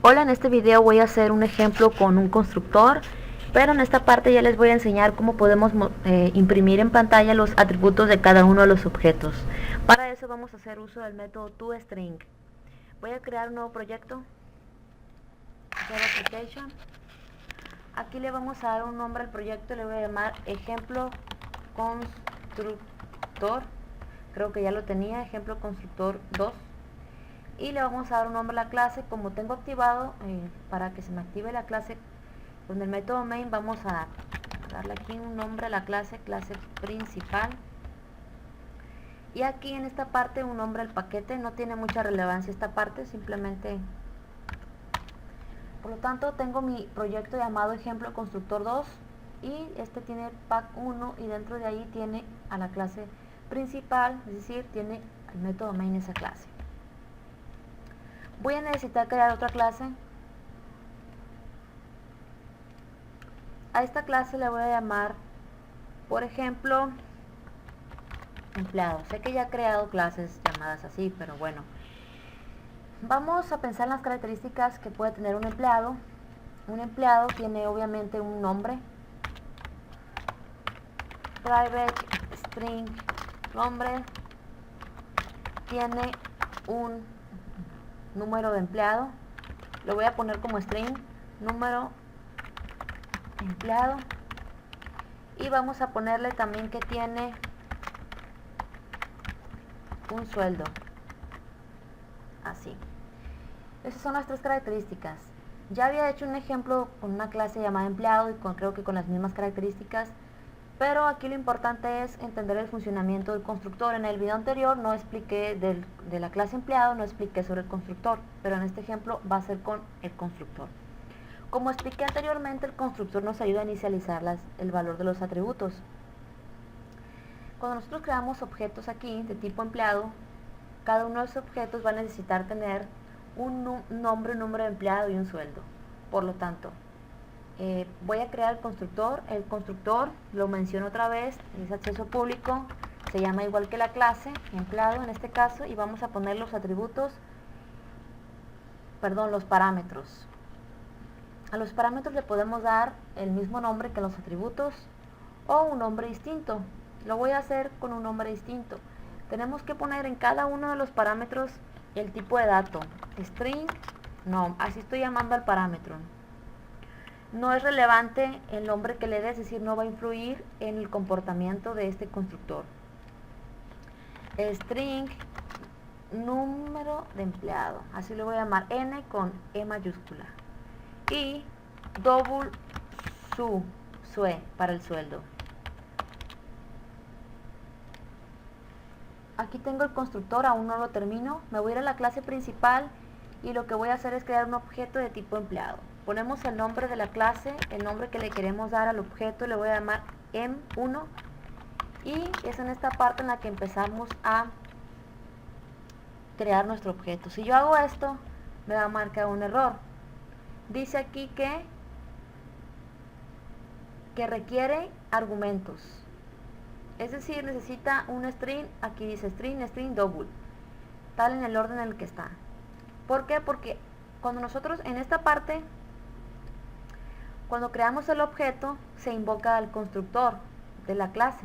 Hola, en este video voy a hacer un ejemplo con un constructor, pero en esta parte ya les voy a enseñar cómo podemos imprimir en pantalla los atributos de cada uno de los objetos. Para eso vamos a hacer uso del método toString. Voy a crear un nuevo proyecto, Java Application. Aquí le vamos a dar un nombre al proyecto, le voy a llamar ejemplo constructor. Creo que ya lo tenía, ejemplo constructor 2. Y le vamos a dar un nombre a la clase. Como tengo activado, para que se me active la clase con el método main, vamos a darle aquí un nombre a la clase principal, y aquí en esta parte un nombre al paquete. No tiene mucha relevancia esta parte, simplemente. Por lo tanto, tengo mi proyecto llamado ejemplo constructor 2 y este tiene pack 1, y dentro de ahí tiene a la clase principal, es decir, tiene el método main esa clase. Voy a necesitar crear otra clase. A esta clase le voy a llamar, por ejemplo, empleado. Sé que ya he creado clases llamadas así, pero bueno. Vamos a pensar en las características que puede tener un empleado. Un empleado tiene obviamente un nombre, private string nombre, tiene un número de empleado, lo voy a poner como string número empleado, y vamos a ponerle también que tiene un sueldo, así. Esas son las tres características. Ya había hecho un ejemplo con una clase llamada empleado y creo que con las mismas características, pero aquí lo importante es entender el funcionamiento del constructor. En el video anterior no expliqué de la clase empleado, no expliqué sobre el constructor, pero en este ejemplo va a ser con el constructor. Como expliqué anteriormente, el constructor nos ayuda a inicializar el valor de los atributos. Cuando nosotros creamos objetos aquí de tipo empleado, cada uno de los objetos va a necesitar tener un nombre, un número de empleado y un sueldo. Por lo tanto, voy a crear el constructor. El constructor, lo menciono otra vez, es acceso público, se llama igual que la clase, empleado en este caso, y vamos a poner los atributos, los parámetros. A los parámetros le podemos dar el mismo nombre que los atributos o un nombre distinto. Lo voy a hacer con un nombre distinto. Tenemos que poner en cada uno de los parámetros el tipo de dato, string nom, así estoy llamando al parámetro. No es relevante el nombre que le dé, es decir, no va a influir en el comportamiento de este constructor. String número de empleado, así lo voy a llamar, n con e mayúscula, y double sue para el sueldo. Aquí tengo el constructor, aún no lo termino. Me voy a ir a la clase principal y lo que voy a hacer es crear un objeto de tipo empleado. Ponemos el nombre de la clase, el nombre que le queremos dar al objeto, le voy a llamar em1, y es en esta parte en la que empezamos a crear nuestro objeto. Si yo hago esto, me va a marcar un error. Dice aquí que requiere argumentos. Es decir, necesita un string, aquí dice string double, tal en el orden en el que está. ¿Por qué? Porque cuando nosotros en esta parte, cuando creamos el objeto, se invoca al constructor de la clase.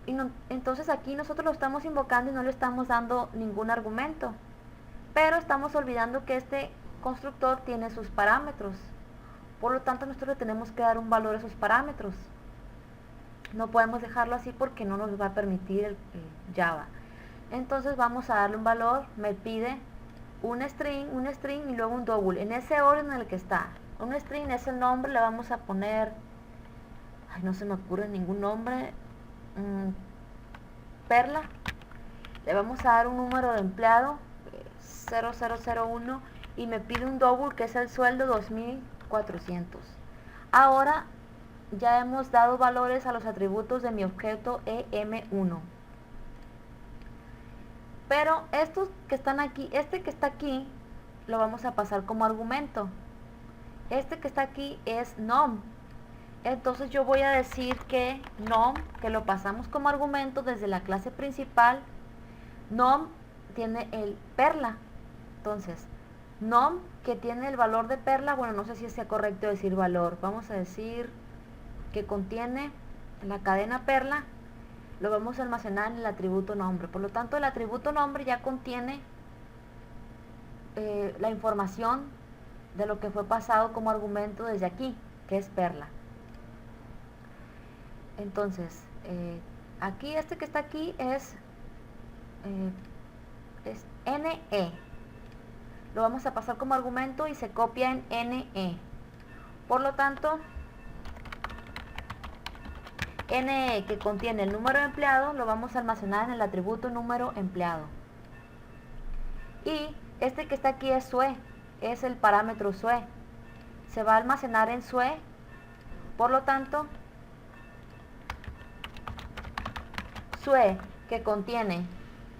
Y no, entonces aquí nosotros lo estamos invocando y no le estamos dando ningún argumento. Pero estamos olvidando que este constructor tiene sus parámetros. Por lo tanto, nosotros le tenemos que dar un valor a esos parámetros. No podemos dejarlo así porque no nos va a permitir el Java. Entonces vamos a darle un valor. Me pide un string y luego un double, en ese orden en el que está. Un string es el nombre, le vamos a poner, no se me ocurre ningún nombre, Perla. Le vamos a dar un número de empleado, 0001, y me pide un double que es el sueldo 2400. Ahora ya hemos dado valores a los atributos de mi objeto em1. Pero estos que están aquí, este que está aquí, lo vamos a pasar como argumento. Este que está aquí es nom. Entonces yo voy a decir que nom, que lo pasamos como argumento desde la clase principal, nom tiene el perla. Entonces, num, que tiene el valor de perla, bueno, no sé si sea correcto decir valor, vamos a decir que contiene la cadena perla, lo vamos a almacenar en el atributo nombre. Por lo tanto, el atributo nombre ya contiene la información de lo que fue pasado como argumento desde aquí, que es perla. Entonces, aquí este que está aquí es NE. Lo vamos a pasar como argumento y se copia en NE. Por lo tanto, NE, que contiene el número de empleado, lo vamos a almacenar en el atributo número empleado. Y este que está aquí es SUE, es el parámetro SUE. Se va a almacenar en SUE, por lo tanto, SUE, que contiene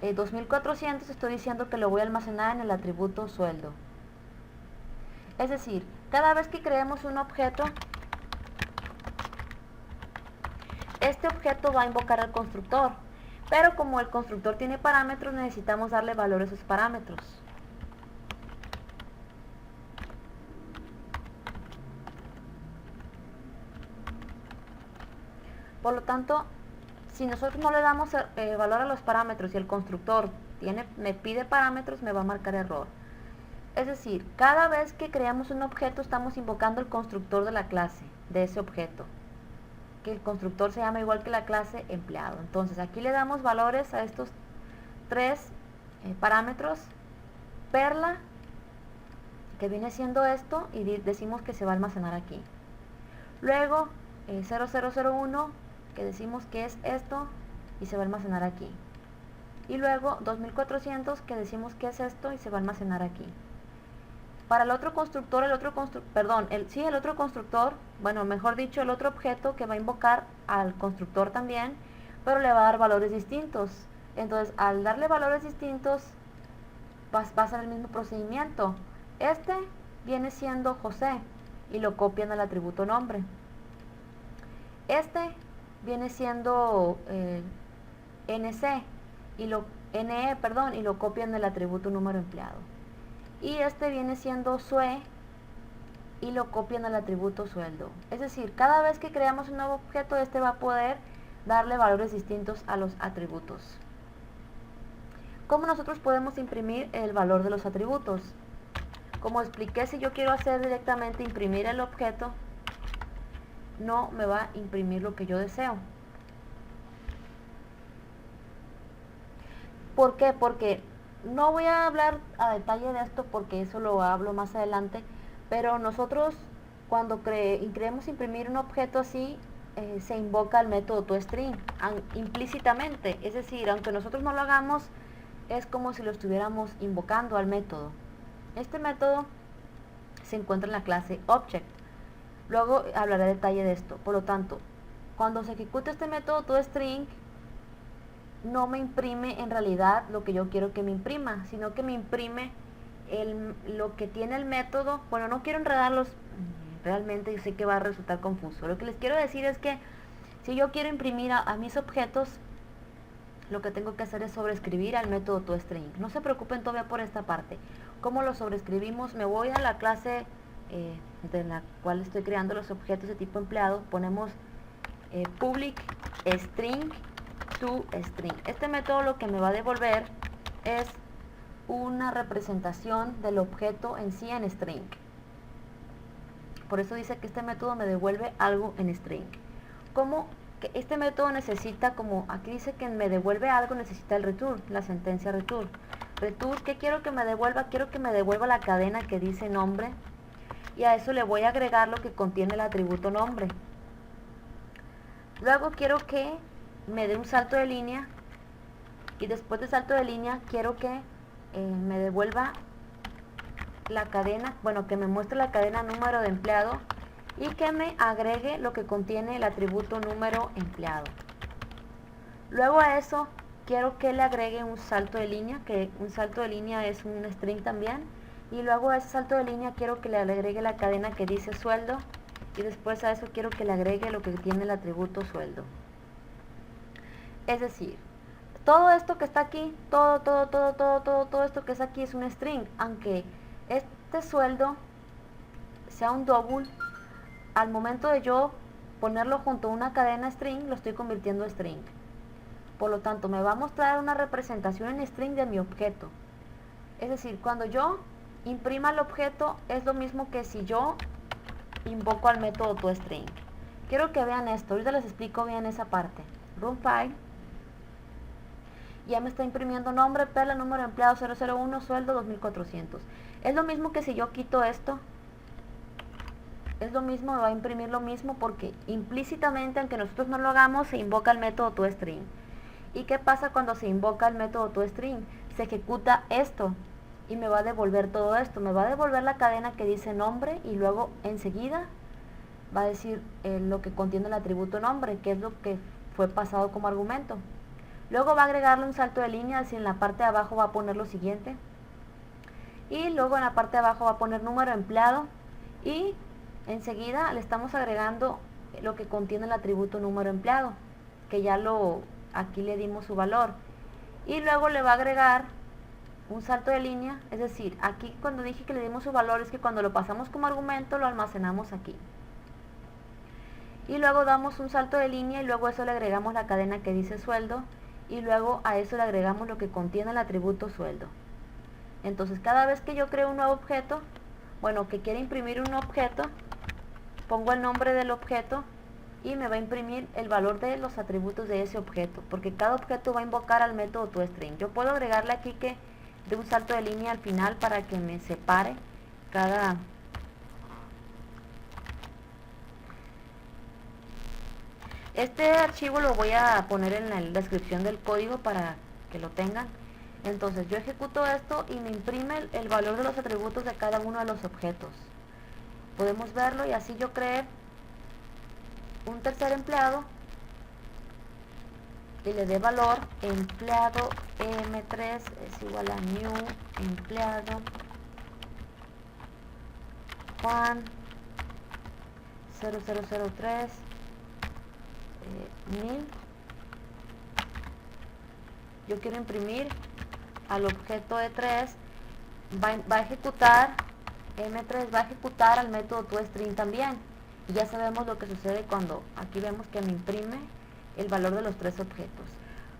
2400, estoy diciendo que lo voy a almacenar en el atributo sueldo. Es decir, cada vez que creemos un objeto, este objeto va a invocar al constructor, pero como el constructor tiene parámetros, necesitamos darle valores a esos parámetros. Por lo tanto, si nosotros no le damos valor a los parámetros y el constructor me pide parámetros, me va a marcar error. Es decir, cada vez que creamos un objeto estamos invocando el constructor de la clase, de ese objeto, que el constructor se llama igual que la clase empleado. Entonces aquí le damos valores a estos tres parámetros, perla, que viene siendo esto, y decimos que se va a almacenar aquí. Luego 0001, que decimos que es esto y se va a almacenar aquí. Y luego 2400, que decimos que es esto y se va a almacenar aquí. Para el otro constructor, el otro constructor, bueno, mejor dicho, el otro objeto que va a invocar al constructor también, pero le va a dar valores distintos. Entonces, al darle valores distintos, va a ser el mismo procedimiento. Este viene siendo José y lo copian al atributo nombre. Este viene siendo NC y lo copian del atributo número empleado. Y este viene siendo SUE y lo copian al atributo sueldo. Es decir, cada vez que creamos un nuevo objeto, este va a poder darle valores distintos a los atributos. ¿Cómo nosotros podemos imprimir el valor de los atributos? Como expliqué, si yo quiero hacer directamente imprimir el objeto, no me va a imprimir lo que yo deseo. ¿Por qué? Porque no voy a hablar a detalle de esto porque eso lo hablo más adelante, pero nosotros cuando queremos imprimir un objeto así, se invoca el método toString implícitamente, es decir, aunque nosotros no lo hagamos, es como si lo estuviéramos invocando al método. Este método se encuentra en la clase Object. Luego hablaré a detalle de esto. Por lo tanto, cuando se ejecuta este método toString, no me imprime en realidad lo que yo quiero que me imprima, sino que me imprime lo que tiene el método. Bueno, no quiero enredarlos, realmente yo sé que va a resultar confuso. Lo que les quiero decir es que si yo quiero imprimir a mis objetos, lo que tengo que hacer es sobreescribir al método toString. No se preocupen todavía por esta parte. ¿Cómo lo sobreescribimos? Me voy a la clase de la cual estoy creando los objetos de tipo empleado. Ponemos public string to string. Este método lo que me va a devolver es una representación del objeto en sí en string. Por eso dice que este método me devuelve algo en string. Como que este método necesita, como aquí dice que me devuelve algo, necesita el return, la sentencia return. Return, ¿qué quiero que me devuelva? Quiero que me devuelva la cadena que dice nombre, y a eso le voy a agregar lo que contiene el atributo nombre. Luego quiero que me dé un salto de línea, y después de salto de línea quiero que me devuelva la cadena, bueno, que me muestre la cadena número de empleado y que me agregue lo que contiene el atributo número empleado. Luego a eso quiero que le agregue un salto de línea, que un salto de línea es un string también, y luego a ese salto de línea quiero que le agregue la cadena que dice sueldo, y después a eso quiero que le agregue lo que tiene el atributo sueldo. Es decir, todo esto que está aquí, todo esto que es aquí es un string, aunque este sueldo sea un double, al momento de yo ponerlo junto a una cadena string, lo estoy convirtiendo en string. Por lo tanto, me va a mostrar una representación en string de mi objeto. Es decir, cuando yo imprima el objeto, es lo mismo que si yo invoco al método toString. Quiero que vean esto, ahorita les explico bien esa parte. Run file. Ya me está imprimiendo nombre, Perla, número de empleado 001, sueldo 2400. Es lo mismo que si yo quito esto. Es lo mismo, me va a imprimir lo mismo porque implícitamente, aunque nosotros no lo hagamos, se invoca el método toString. ¿Y qué pasa cuando se invoca el método toString? Se ejecuta esto y me va a devolver todo esto. Me va a devolver la cadena que dice nombre y luego enseguida va a decir lo que contiene el atributo nombre, que es lo que fue pasado como argumento. Luego va a agregarle un salto de línea, así en la parte de abajo va a poner lo siguiente. Y luego en la parte de abajo va a poner número de empleado y enseguida le estamos agregando lo que contiene el atributo número de empleado, que ya aquí le dimos su valor. Y luego le va a agregar un salto de línea, es decir, aquí cuando dije que le dimos su valor es que cuando lo pasamos como argumento lo almacenamos aquí. Y luego damos un salto de línea y luego a eso le agregamos la cadena que dice sueldo y luego a eso le agregamos lo que contiene el atributo sueldo. Entonces cada vez que yo creo un nuevo objeto, bueno, que quiere imprimir un objeto, pongo el nombre del objeto y me va a imprimir el valor de los atributos de ese objeto, porque cada objeto va a invocar al método toString. Yo puedo agregarle aquí que de un salto de línea al final para que me separe cada... Este archivo lo voy a poner en la descripción del código para que lo tengan. Entonces yo ejecuto esto y me imprime el valor de los atributos de cada uno de los objetos. Podemos verlo y así yo creé un tercer empleado y le dé valor empleado m3 es igual a new empleado Juan 0003 1000. Yo quiero imprimir al objeto E3, va a ejecutar M3, va a ejecutar al método toString también. Y ya sabemos lo que sucede cuando aquí vemos que me imprime el valor de los tres objetos.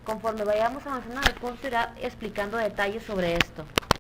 Conforme vayamos avanzando en el curso irá explicando detalles sobre esto.